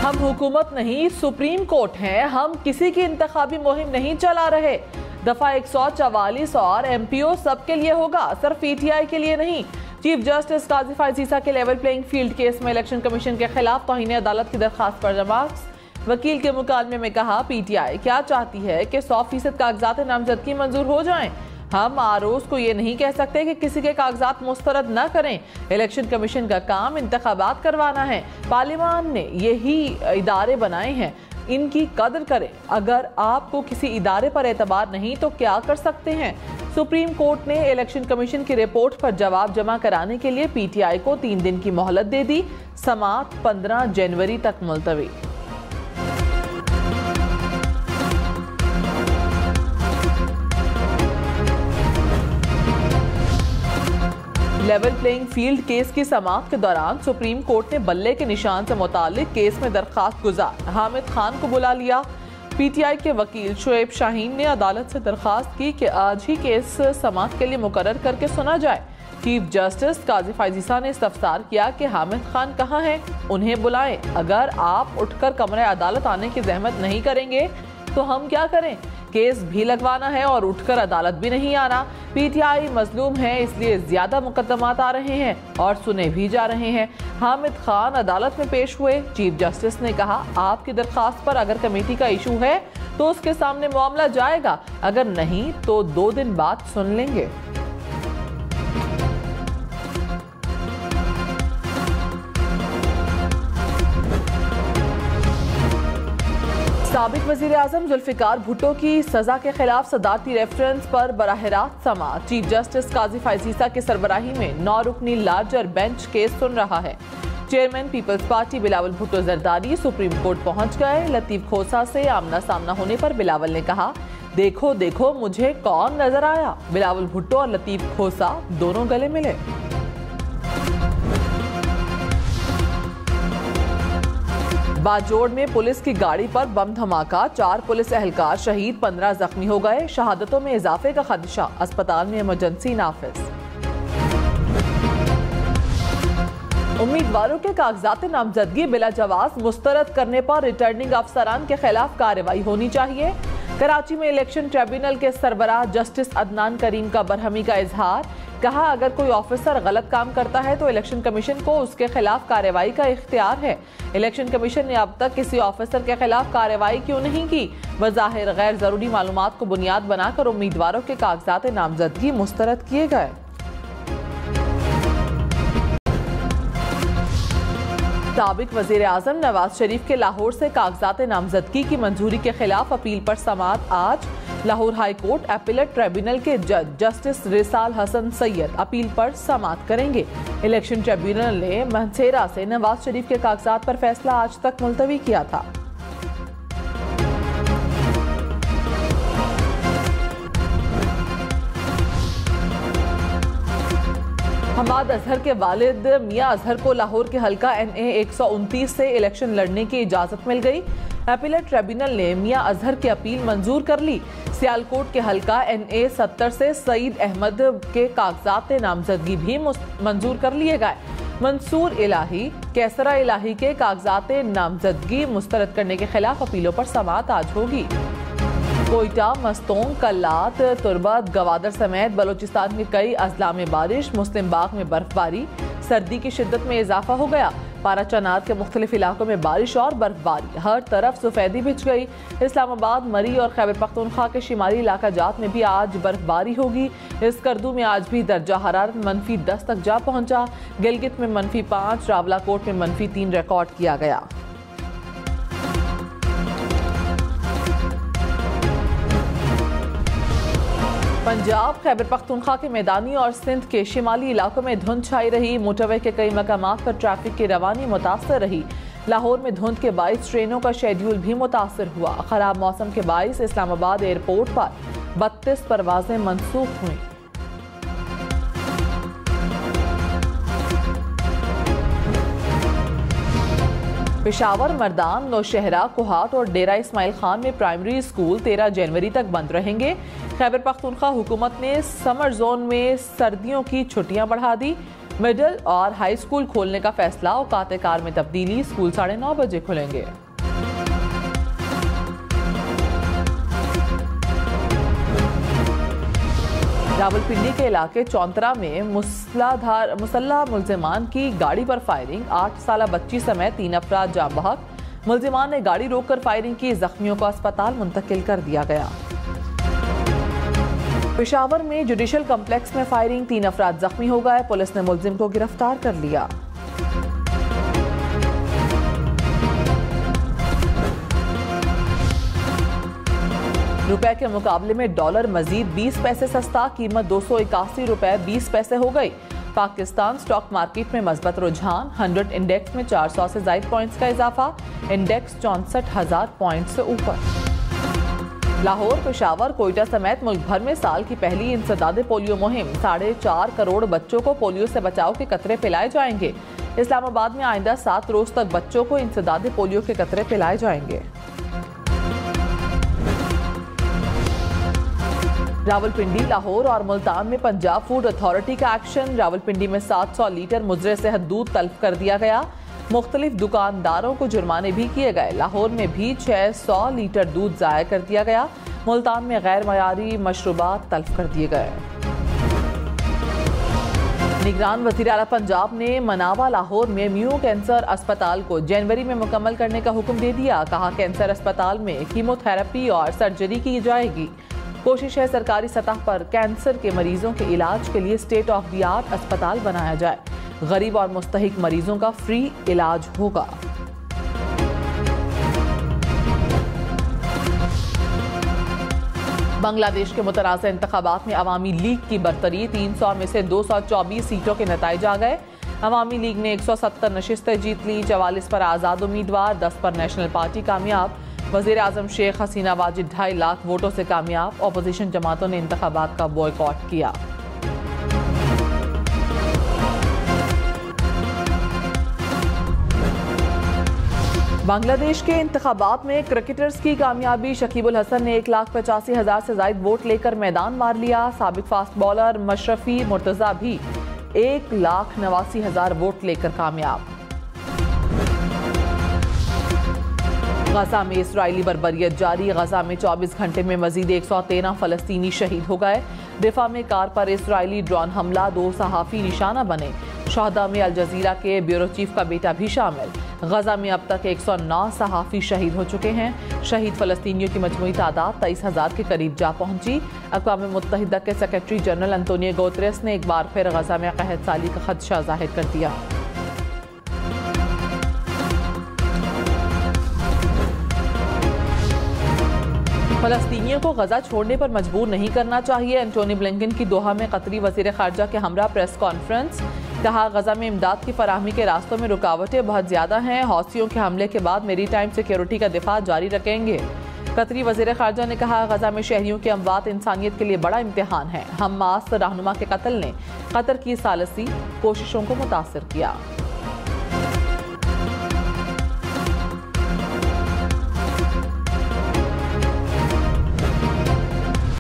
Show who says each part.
Speaker 1: हम हुकूमत नहीं सुप्रीम कोर्ट हैं, हम किसी की इंतखाबी मुहिम नहीं चला रहे। दफा 144 और MPO सबके लिए होगा, सिर्फ PTI के लिए नहीं। चीफ जस्टिस काजी फायज ईसा के लेवल प्लेइंग फील्ड केस में इलेक्शन कमीशन के खिलाफ तौहीन अदालत की दरखास्त पर जवाब। वकील के मुकालमे में कहा, PTI क्या चाहती है कि 100% कागजात नामजदगी मंजूर हो जाएं। हम आरोज को ये नहीं कह सकते कि किसी के कागजात मुस्तरद न करें। इलेक्शन कमीशन का काम इंतखाबात करवाना है। पार्लियामान ने यही इदारे बनाए हैं, इनकी कदर करें। अगर आपको किसी इदारे पर एतबार नहीं तो क्या कर सकते हैं। सुप्रीम कोर्ट ने इलेक्शन कमीशन की रिपोर्ट पर जवाब जमा कराने के लिए PTI को 3 दिन की मोहलत दे दी। समाअत 15 जनवरी तक मुलतवी। लेवल प्लेइंग फील्ड केस की समाअत के दौरान सुप्रीम कोर्ट ने बल्ले के निशान से मुतालिक केस में दरखास्त गुजार हामिद खान को बुला लिया। PTI के वकील शुएब शाहीन ने अदालत से दरखास्त की कि आज ही केस समाअत के लिए मुकर्रर करके सुना जाए। चीफ जस्टिस काजी फायज ईसा ने इस्तफसार किया कि हामिद खान कहाँ हैं, उन्हें बुलाएं। अगर आप उठकर कमरे अदालत आने की जहमत नहीं करेंगे तो हम क्या करें। केस भी लगवाना है और उठकर अदालत भी नहीं आना। PTI मजलूम है, इसलिए ज्यादा मुकदमात आ रहे हैं और सुने भी जा रहे हैं। हामिद खान अदालत में पेश हुए। चीफ जस्टिस ने कहा, आपकी दरखास्त पर अगर कमेटी का इशू है तो उसके सामने मामला जाएगा, अगर नहीं तो 2 दिन बाद सुन लेंगे। साबिक वजीर आजम जुल्फिकार भुट्टो की सजा के खिलाफ सदारती रेफरेंस पर बराह रास्त समाअत। चीफ जस्टिस काजी फायज ईसा के सरबराही में 9 रुकनी लार्जर बेंच केस सुन रहा है। Chairman Peoples Party Bilawal Bhutto Zardari supreme court पहुंच गए। लतीफ खोसा से आमना सामना होने पर बिलावल ने कहा, देखो देखो मुझे कौन नजर आया। बिलावल भुट्टो और लतीफ खोसा दोनों गले मिले। बाजोड़ में पुलिस की गाड़ी पर बम धमाका, 4 पुलिस एहलकार शहीद, 15 जख्मी हो गए। शहादतों में इजाफे का खदशा, अस्पताल में इमरजेंसी नाफिज। उम्मीदवारों के कागजात नामजदगी बिला जवाज मुस्तरद करने पर रिटर्निंग अफसरान के खिलाफ कार्रवाई होनी चाहिए। कराची में इलेक्शन ट्रिब्यूनल के सरबराह जस्टिस अदनान करीम का बरहमी का इजहार। कहा, अगर कोई ऑफिसर गलत काम करता है तो इलेक्शन कमीशन को उसके खिलाफ कार्रवाई का इख्तियार है। इलेक्शन कमीशन ने अब तक किसी ऑफिसर के खिलाफ कार्रवाई क्यों नहीं की। बज़ाहिर गैर जरूरी मालूमात को बुनियाद बनाकर उम्मीदवारों के कागजात नामजदगी मुस्तरद किए गए। साबिक वजीर आजम नवाज शरीफ के लाहौर से कागजात नामजदगी की मंजूरी के खिलाफ अपील पर समाअत आज। Lahore high court appellate tribunal के जज जस्टिस रिसाल हसन सैयद अपील पर समाअत करेंगे। इलेक्शन ट्रिब्यूनल ने महसेरा से नवाज शरीफ के कागजात पर फैसला आज तक मुलतवी किया था। हमाद अजहर के वालिद मियां अजहर को लाहौर के हल्का NA 129 से इलेक्शन लड़ने की इजाजत मिल गई। अपीलेट ट्रिब्यूनल ने मियां अजहर की अपील मंजूर कर ली। सियालकोट के हल्का NA 70 से सईद अहमद के कागजात नामजदगी भी मंजूर कर लिए गए। मंसूर इलाही, कैसरा इलाही के कागजात नामजदगी मुस्तरद करने के खिलाफ अपीलों पर समाअत आज होगी। कोयटा, मस्तोंग, कल्लात, तुर्बत, गवादर समेत बलोचिस्तान के कई अजला में बारिश। मुस्लिम बाग में बर्फबारी। सर्दी की शिद्दत में इजाफा हो गया। पाराचनात के मुख्तलिफ इलाकों में बारिश और बर्फबारी, हर तरफ सफेदी बिछ गई। इस्लामाबाद, मरी और खैबर पख्तूनख्वा के शिमाली इलाका जात में भी आज बर्फबारी होगी। इस करदू में आज भी दर्जा हरारत -10 तक जा पहुंचा। गिलगित में -5, रावलाकोट में -3 रिकॉर्ड किया गया। पंजाब, खैबर पख्तूनख्वा के मैदानी और सिंध के शिमाली इलाकों में धुंध छाई रही। मोटरवे के कई मकामात पर ट्रैफिक की रवानी मुतासर रही। लाहौर में धुंध के बाइस ट्रेनों का शेड्यूल भी मुतासर हुआ। खराब मौसम के बाइस इस्लामाबाद एयरपोर्ट पर 32 परवाजें मनसूख हुई। पेशावर, मर्दान, नौशहरा, कोहाट और डेरा इस्माइल खान में प्राइमरी स्कूल 13 जनवरी तक बंद रहेंगे। खैबर पख्तूनख्वा हुकूमत ने समर जोन में सर्दियों की छुट्टियां बढ़ा दी। मिडिल और हाई स्कूल खोलने का फैसला, औकात कार में तब्दीली, स्कूल 9:30 बजे खुलेंगे। रावलपिंडी के इलाके चौंतरा में मुसल्लह मुल्जिमान की गाड़ी पर फायरिंग, 8 साल बच्ची समेत 3 अफराद जाँ बहक। मुल्जिमान ने गाड़ी रोककर फायरिंग की, जख्मियों को अस्पताल मुंतकिल कर दिया गया। पेशावर में जुडिशल कॉम्प्लेक्स में फायरिंग, 3 अफराद जख्मी हो गए, पुलिस ने मुल्जिम को गिरफ्तार कर लिया। रुपए के मुकाबले में डॉलर मजीद 20 पैसे सस्ता, कीमत 281 रुपए 20 पैसे हो गई। पाकिस्तान स्टॉक मार्केट में मजबूत रुझान, 100 इंडेक्स में 400 से ज्यादा पॉइंट्स का इजाफा, इंडेक्स 64,000 पॉइंट से ऊपर। लाहौर, पेशावर, कोयटा समेत मुल्क भर में साल की पहली इंसदादे पोलियो मुहिम, 4.5 करोड़ बच्चों को पोलियो से बचाव के कतरे पिलाए जाएंगे। इस्लामाबाद में आइंदा 7 रोज तक बच्चों को इंसदादे पोलियो के कतरे पिलाए जाएंगे। रावलपिंडी, लाहौर और मुल्तान में पंजाब फूड अथॉरिटी का एक्शन, रावलपिंडी में 700 लीटर मुजरे सेहत दूध तल्फ कर दिया गया, मुख्तलिफ दुकानदारों को जुर्माने भी किए गए। लाहौर में भी 600 लीटर दूध ज़ाया कर दिया गया, मुल्तान में गैर मयारी मशरूबात तल्फ कर दिए गए। निगरान वज़ीर आला पंजाब ने मनावा लाहौर में म्यू कैंसर अस्पताल को जनवरी में मुकम्मल करने का हुक्म दे दिया। कहा, कैंसर अस्पताल में कीमोथेरेपी और सर्जरी की जाएगी। कोशिश है सरकारी सतह पर कैंसर के मरीजों के इलाज के लिए स्टेट ऑफ द आर्ट अस्पताल बनाया जाए। गरीब और मुस्तहिक मरीजों का फ्री इलाज होगा। बांग्लादेश के मुतनाज़ इंतखाबात में अवामी लीग की बरतरी, 300 में से 224 सीटों के नताइज आ गए। अवामी लीग ने 170 नशिस्तें जीत ली, 44 पर आज़ाद उम्मीदवार, 10 पर नेशनल पार्टी कामयाब। वज़ीर आज़म शेख हसीना वाजिद 2.5 लाख वोटों से कामयाब। अपोजिशन जमातों ने इंतखाबात का बॉयकॉट किया। बांग्लादेश के इंतखाबात में क्रिकेटर्स की कामयाबी, शकीबुल हसन ने 1,85,000 से ज्यादा वोट लेकर मैदान मार लिया। साबिक फास्ट बॉलर मशरफी मुर्तजा भी 1,89,000 वोट लेकर कामयाब। गजा में इसराइली बर्बरियत जारी, गजा में 24 घंटे में मजीद 113 फलस्तीनी शहीद हो गए। दिफा में कार पर इसराइली ड्रोन हमला, 2 सहाफ़ी निशाना बने। शहदा में अल जजीरा के ब्यूरो चीफ का बेटा भी शामिल। गजा में अब तक 109 सहाफ़ी शहीद हो चुके हैं। शहीद फलस्तीनियों की मजमूई तादाद 23,000 के करीब जा पहुंची। अक़वाम मुत्तहिदा के सेक्रेटरी जनरल अंतोनियो गुतेरेस ने एक बार फिर गजा में कहत साली का खदशा जाहिर कर दिया। फलस्तीनियों को गजा छोड़ने पर मजबूर नहीं करना चाहिए। एंटोनी ब्लिंकन की दोहा में कतरी वज़ीर ख़ारजा के हमरा प्रेस कॉन्फ्रेंस। कहा, गजा में इमदाद की फराहमी के रास्तों में रुकावटें बहुत ज़्यादा हैं। हौसियों के हमले के बाद मेरी टाइम सिक्योरिटी का दिफा जारी रखेंगे। कतरी वज़ीर ख़ारजा ने कहा, गजा में शहरियों की अमवात इंसानियत के लिए बड़ा इम्तिहान है। हमास रहनुमा के कत्ल ने कतर की सालसी कोशिशों को मुतासर किया।